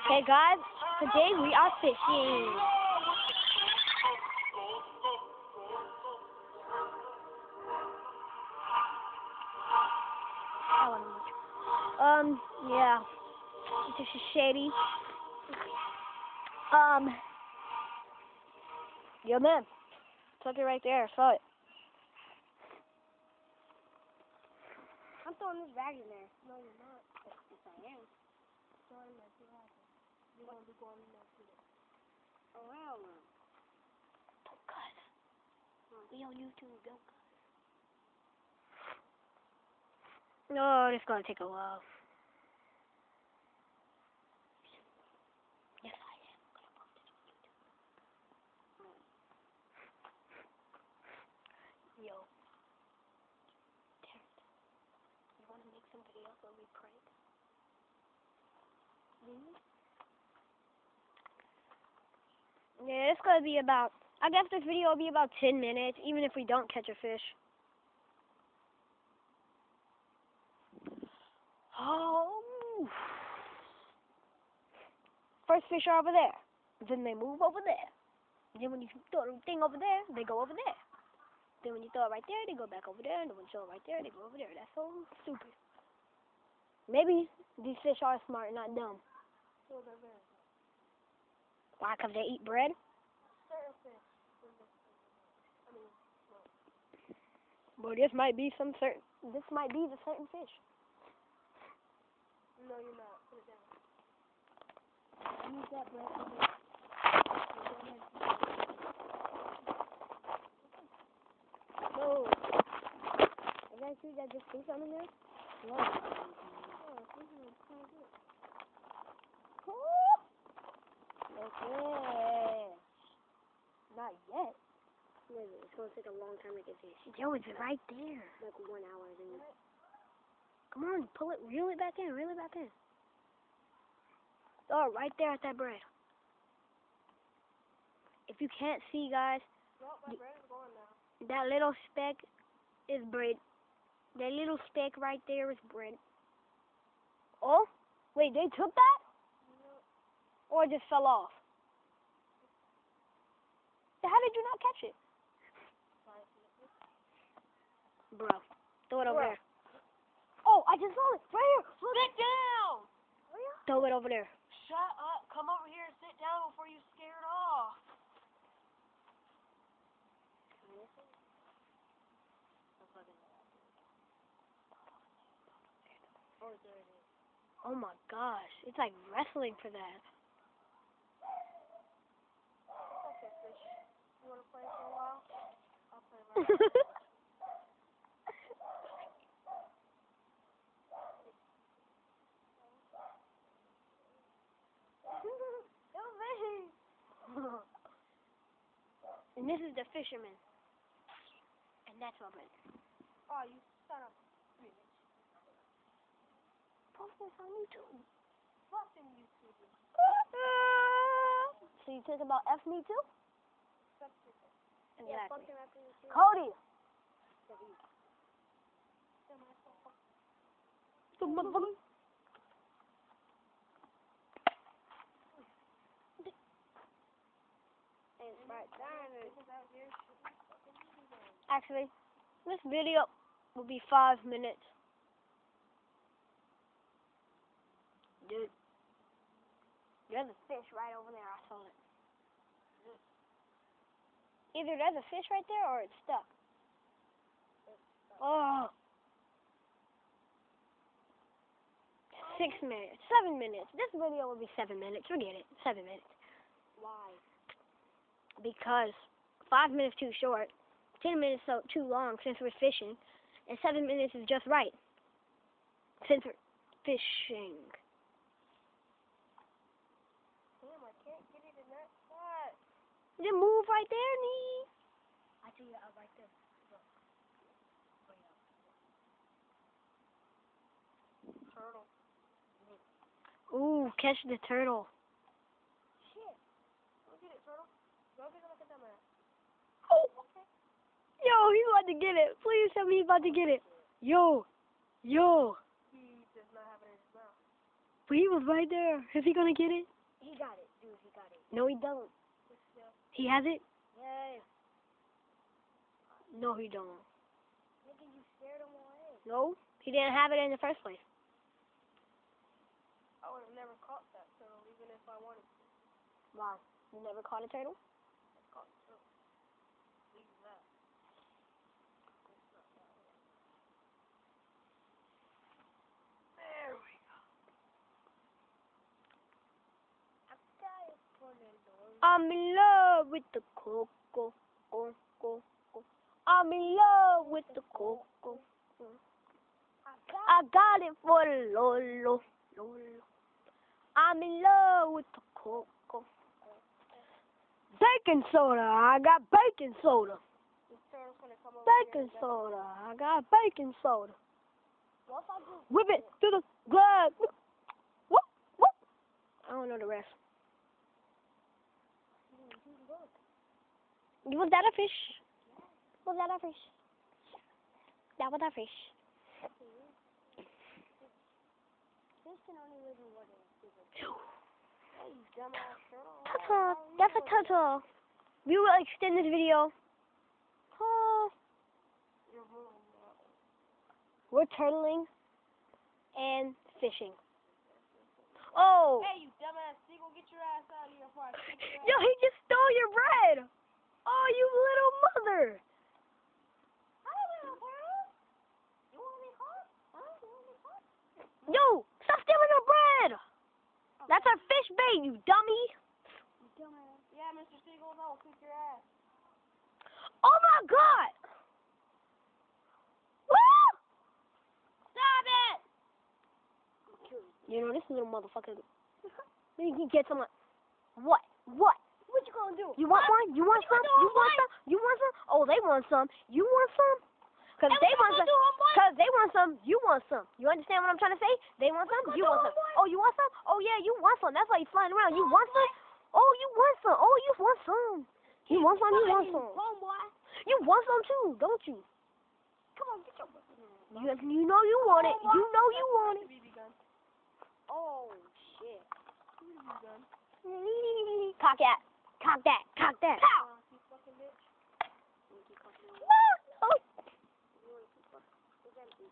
Okay, guys, today we are fishing. Yeah, this is shady. Yeah, man, took it right there. I saw it. I'm throwing this bag in there. No, you're not. Yes, I am. Throw it in there. See what happens. You're gonna be going in there too. Oh, hell no. Don't cut. We on YouTube. Don't cut. No, it's gonna take a while. Yes, I am. I'm gonna post this on YouTube. Yo, Terrence, you wanna make somebody else where we prank? Yeah, it's gonna be about. I guess this video will be about 10 minutes, even if we don't catch a fish. Oh. First fish are over there. Then they move over there. Then when you throw the thing over there, they go over there. Then when you throw it right there, they go back over there. And then when you throw it right there, they go over there. That's so stupid. Maybe these fish are smart, not dumb. Why? Because they eat bread? Certain fish. Well, this might be the certain fish. No, you're not. Put it down. Use that bread. No. Did I see that just threw something in there? No. Oh, this is kind of good. Okay. Not yet. It's going to take a long time to get fish. Yo, it's right there. Like 1 hour, I think. Come on, pull it, reel it back in, Oh, right there at that bread. If you can't see, guys, my bread is going now. That little speck is bread. That little speck right there is bread. Oh, wait, they took that? No. Or it just fell off? How did you not catch it? Bro, throw it over there. Oh, I just saw it. Right here. Sit down. Throw it over there. Shut up. Come over here and sit down before you scare it off. Oh my gosh. It's like wrestling for that. Okay, fish. You want to play for a while? I'll play right now. And this is the fisherman. And that's what it is. Oh, you son of a bitch. Post this on YouTube. Fucking YouTube. So you think about F me too? Exactly. Yeah, fucking after YouTube. Cody! Actually, this video will be 5 minutes. Dude, there's a fish right over there. I saw it. Either there's a fish right there or it's stuck. Oh. 6 minutes. 7 minutes. This video will be 7 minutes. Forget it. 7 minutes. Why? Because 5 minutes too short, 10 minutes so too long since we're fishing, and 7 minutes is just right since we're fishing. Damn, I can't get it in that spot. Then move right there, Nee. I see it right there. Look. Turtle. Ooh, catch the turtle. Shit. Go get it, turtle. Go get a look at that man. Oh. Yo, he's about to get it. Please tell me he's about to get it. Yo. He does not have it in his mouth. But he was right there. Is he gonna get it? He got it, dude. He got it. No, he don't. Yeah. He has it? Yes. No, he don't. Nigga, you scared him away. No, he didn't have it in the first place. I would have never caught that turtle, even if I wanted to. Why? You never caught a turtle? I caught the turtle. Leave that. There we go. I got it for the Lord. I'm in love with the coco. I'm in love with the coco. I got it for the Lolo. I'm in love with the coco. Baking soda. I got baking soda. This turtle's gonna come over Baking here. soda. I got baking soda. What if I do? Whip it to the glove. Whoop, whoop. I don't know the rest. Was that a fish? Was that a fish? That was a fish. Fish can only live in water. Hey, you dumbass turtle. Turtle. That's a turtle. We will extend this video. Oh, You're ruining that. we're turtling and fishing. Oh. Hey, you dumbass seagull, get your ass out of here before I kick your ass. Yo, he just stole your bread. Oh, you little mother. Hi, little turtle. You want to be caught? Huh? You want to be caught? Yo, stop stealing our bread. That's our fish bait, you dummy. You dumbass. Yeah, Mr. Seagull, I will kick your ass. Oh my God. Woo! Stop it! You know, this little motherfucker. You can get some. What? What? What you gonna do? You want one? You want some? You want some? You want some? Oh, they want some. You want some? Cause they want some. Cause they want some. You want some. You understand what I'm trying to say? They want some. You want some. Oh, you want some? Oh yeah, you want some. That's why you're flying around. You want some? Oh, you want some? Oh, you want some? You want some? You want some? Homeboy. You want some too, don't you? Come on, get your You know you want it. You know you want it. BB gun. Oh, shit. BB gun. Cock that. Cock that. Cock that. You fucking bitch.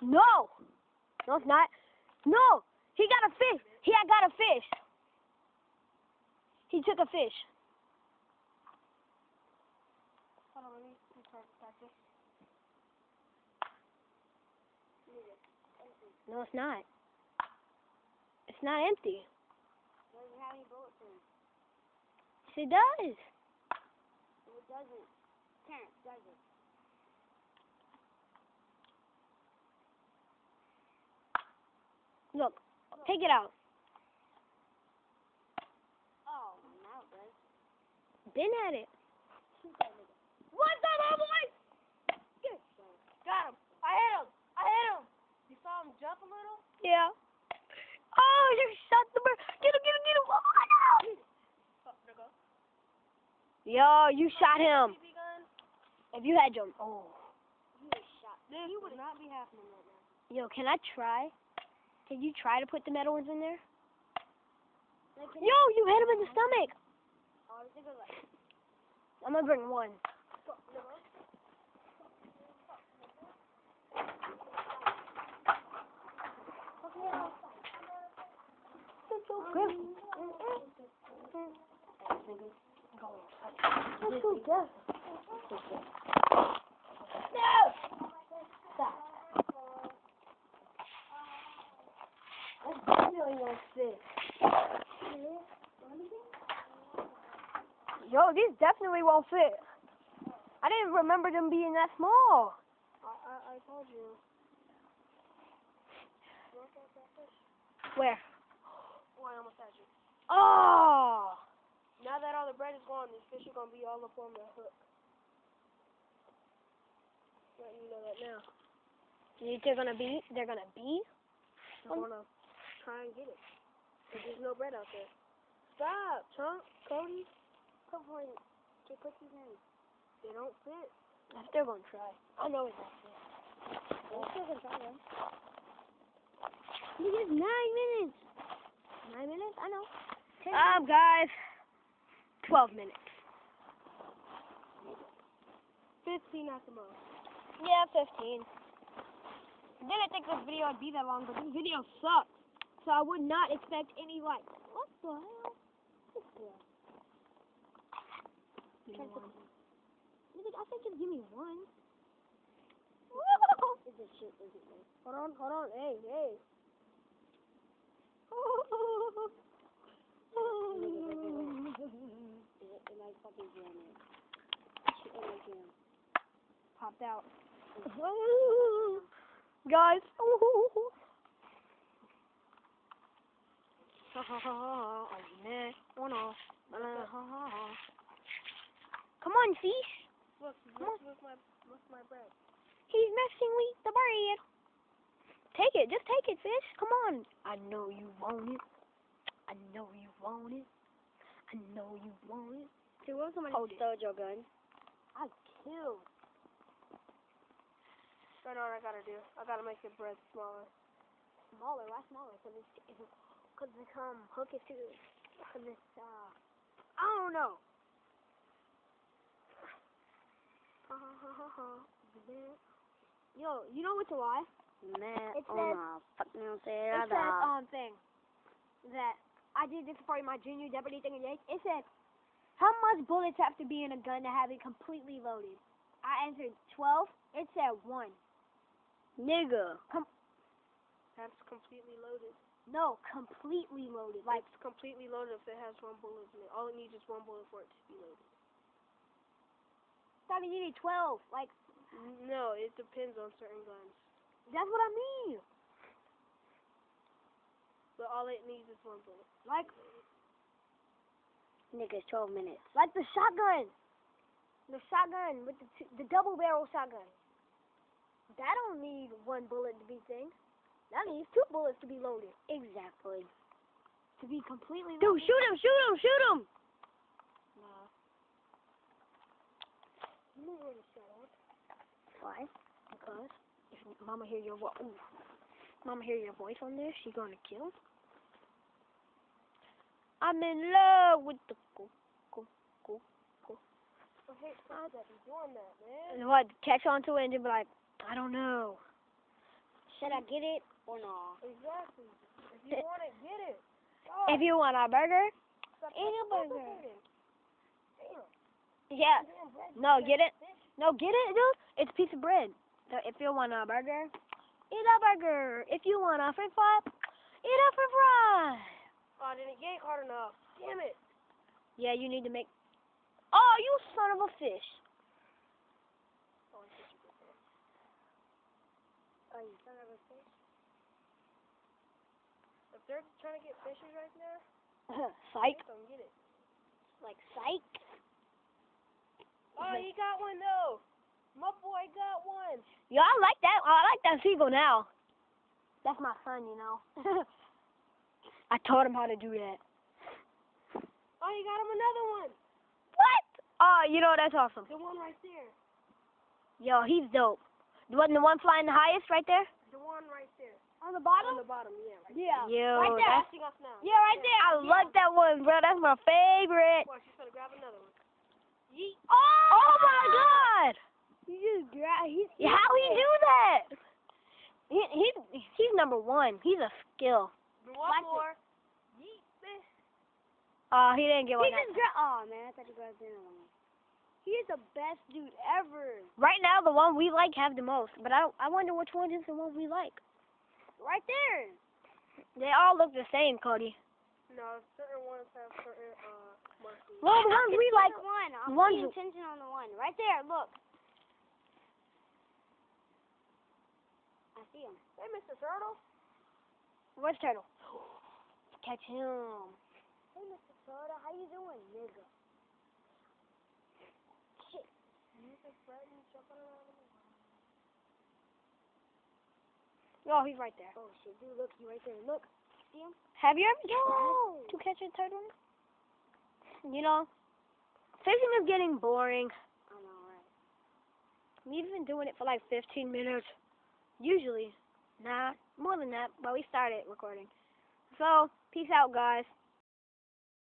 No. No, it's not. No. He got a fish. He had got a fish. He took a fish. Hold on, let me try to practice. No, it's not. It's not empty. Doesn't have any bullets in it. Yes, it does. It doesn't. Terrence, doesn't. Look. Take it out. Oh, now it does. Been at it. Shoot that nigga. What's up, homeboy? Got him. I hit him. I hit him. You saw him jump a little? Yeah. Oh, you shot the bird. Get him, get him, get him. Oh, no. Oh, there go. Yo, you shot him. BB gun. If you had jump. Oh. He was shot. This would not be happening right now. Yo, can I try? Can you try to put the metal ones in there? Like, Yo, you hit him in the stomach. oh, this nigga like. I'm gonna bring one. Yo, these definitely won't fit. I didn't remember them being that small. I told you. Where? Oh, I almost had you. Oh! Now that all the bread is gone, these fish are gonna be all up on the hook. Letting you know that now. You think they're gonna be? They're gonna be? I'm gonna try and get it. But there's no bread out there. Stop, chunk, Cody. Come on, okay, put these in. They don't fit. I'm still gonna try. I know it's not fit. I'm still gonna try them. Look, it's 9 minutes. 9 minutes? I know. 10 Ah! Guys, 12 minutes. 15 at the most. Yeah, 15. Didn't think this video would be that long, but this video sucks. So I would not expect any likes. What the hell? What's this? Give me one. Nigga, I said just give me one. It's a shit, isn't it? Hold on. Hey. It like fucking jamming. Shit like jam. Popped out. Guys. Are you mad or no? Come on, fish. Look, what's my bread? He's messing with the bread. Take it. Just take it, fish. Come on. I know you want it. I know you want it. I know you want it. Dude, what if somebody Hold it. stole your gun? I killed. I know what I gotta do. I gotta make the bread smaller. Smaller? Why smaller? Cause hook it to. Cause it's I don't know. Yo, you know what's a lie? Man, It says- fucking It says thing that I did this for my junior deputy thing today. It said, how much bullets have to be in a gun to have it completely loaded? I answered 12. It said 1. Nigga. That's completely loaded. No, completely loaded. Like, It's completely loaded if it has 1 bullet in it. All it needs is 1 bullet for it to be loaded. I thought you needed 12. Like, No, it depends on certain guns. that's what I mean. But all it needs is 1 bullet. Like, Nigga, it's 12 minutes. like the shotgun. The shotgun with the double barrel shotgun. That don't need 1 bullet to be thing. That needs 2 bullets to be loaded. Exactly. To be completely Dude, loaded. shoot him! Nah. You know where to shut up. Why? Because if Mama hear your voice on this, she gonna kill. I'm in love with the go. I hate that he's doing that, man. And what? Catch on to it and just be like, I don't know. Should I get it or no? Exactly. If you want it, get it. If you want a burger, Stop eat a burger. complicating. Damn. Yeah. Damn, bread. No, get it. No, get it, dude. It's a piece of bread. So if you want a burger, eat a burger. If you want a french fry, eat a french fry. Oh, I didn't yank hard enough. Damn it. Yeah, you need to make... Oh, you son of a fish. Oh, you son of a fish. If they're trying to get fishes right now, Psych. don't get it. Like psych. Oh, he got one though. My boy got one. Yeah, I like that. I like that seagull now. That's my son, you know. I taught him how to do that. Oh, you got him another one. What? Oh, you know, that's awesome. The one right there. Yo, he's dope. The one flying the highest right there? The one right there. On the On bottom? the bottom, yeah. Right Yeah. there. Yo, Right there. that's... Casting off now. Yeah, right there. I like that one, bro. That's my favorite. Watch, she's gonna grab another one. Yeet. Oh my God! He just grabbed. How he do that? He's number 1. He's a skill. One more. Yeet, man. He didn't get one. He just grabbed. Oh man, I thought you grabbed the other one. He's the best dude ever. Right now, the one we like have the most, but I wonder which one is the one we like. Right there. They all look the same, Cody. No, certain ones have certain markings. Well, the ones we like. One. I'm ones- paying attention on the one. Right there. Look. I see him. Hey, Mr. Turtle. Where's Turtle? Catch him. Hey, Mr. Turtle. How you doing, nigga? Shit. Mr. Freddy jumping around in the Oh, he's right there. Oh shit, dude, look, he right there. Look. See him? Have you ever tried to catch a turtle? You know, fishing is getting boring. I know, right? We've been doing it for like 15 minutes. Usually. Nah, more than that, but we started recording. So, peace out, guys.